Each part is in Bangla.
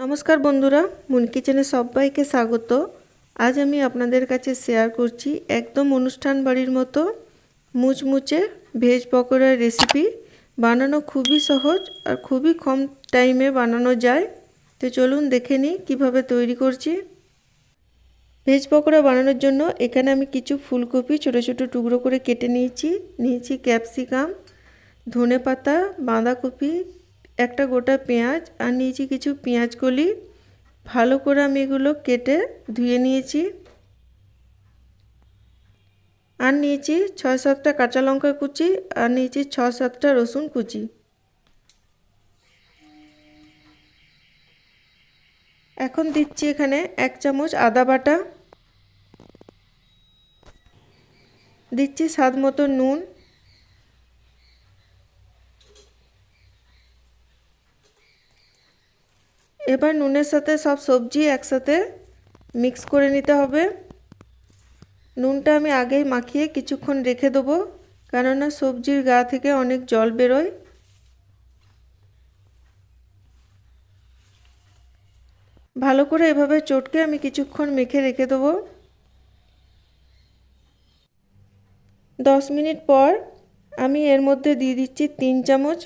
नमस्कार बंधुरा मुन किचेने सबाइके स्वागत। आज आमी आपनादेर काछे शेयर करछि एकदम अनुष्ठान बाड़ीर मतो मुचमुचे भेज पकोड़ार रेसिपि। बानानो खूबई सहज और खूबई कम टाइमे बानानो जाय। तो चलुन देखे निई किभाबे तैरी करछि। भेज पकोड़ा बानानोर जोन्नो एखाने आमी किछु फुलकपि छोटो छोटो टुकरो करे केटे निয়েছি ক্যাপসিকাম, धने पाता, बाँधाकपि, একটা গোটা পেঁয়াজ আর নিয়েছি কিছু পেঁয়াজ কলি। ভালো করে আমি এগুলো কেটে ধুয়ে নিয়েছি। আর নিয়েছি ৬-৭টা কাঁচা লঙ্কা কুচি আর নিয়েছি ৬-৭টা রসুন কুচি। এখন দিচ্ছি এখানে 1 চামচ আদা বাটা, দিচ্ছি স্বাদ মতো নুন, এবার নুনের সাথে সব সবজি একসাথে মিক্স করে নিতে হবে। নুনটা আমি আগেই মাখিয়ে কিছুক্ষণ রেখে দেব, কারণ সবজির গা থেকে অনেক জল বেরোয়। ভালো করে এভাবে চটকে আমি কিছুক্ষণ মেখে রেখে দেব। 10 মিনিট পর আমি এর মধ্যে দিয়ে দিচ্ছি 3 চামচ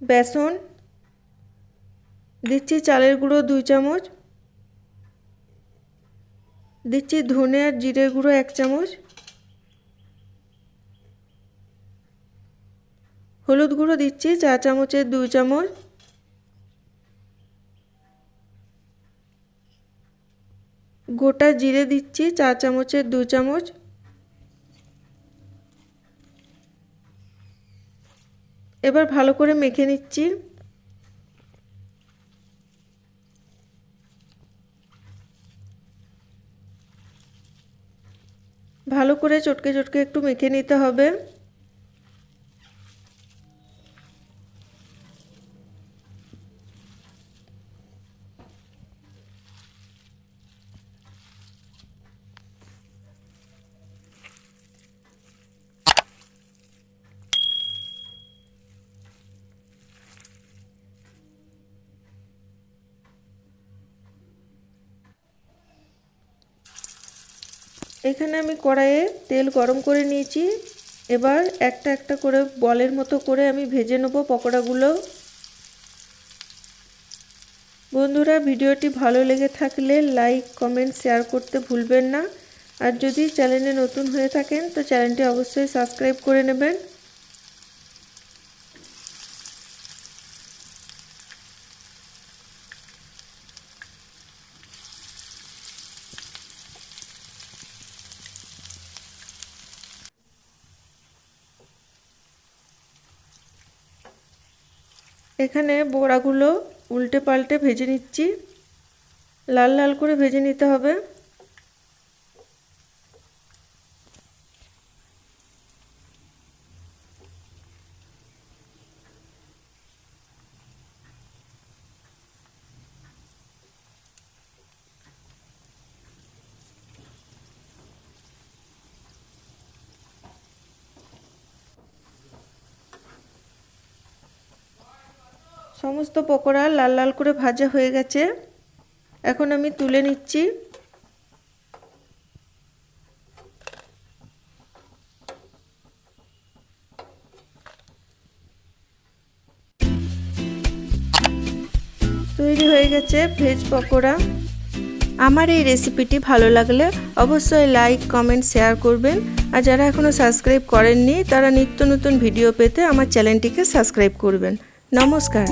বেসন, দিচ্ছি চালের গুঁড়ো 2 চামচ, দিচ্ছি ধনে আর জিরে গুঁড়ো 1 চামচ, হলুদ গুঁড়ো দিচ্ছি 4 চামচের 2 চামচ, গোটা জিরে দিচ্ছি 4 চামচের 2 চামচ। এবার ভালো করে মেখে নিচ্ছি। ভালো করে চটকে চটকে একটু মেখে নিতে হবে। এখানে আমি কড়াইয়ে তেল গরম করে নিয়েছি। এবার একটা একটা করে বলের মতো করে আমি ভেজে নেব পকোড়াগুলো। বন্ধুরা ভিডিওটি ভালো লেগে থাকলে লাইক কমেন্ট শেয়ার করতে ভুলবেন না। আর যদি চ্যানেলে নতুন হয়ে থাকেন তো চ্যানেলটি অবশ্যই সাবস্ক্রাইব করে নেবেন। এখানে বড়াগুলো উল্টে পাল্টে ভেজে নিচ্ছি। লাল লাল করে ভেজে নিতে হবে। সমস্ত পকোড়া লাল লাল করে ভাজা হয়ে গেছে। এখন আমি তুলে নিচ্ছি। তৈরি হয়ে গেছে ভেজ পকোড়া। আমার এই রেসিপিটি ভালো লাগলে অবশ্যই লাইক কমেন্ট শেয়ার করবেন। আর যারা এখনো সাবস্ক্রাইব করেননি তারা নিত্য নতুন ভিডিও পেতে আমার চ্যানেলটিকে সাবস্ক্রাইব করবেন। নমস্কার।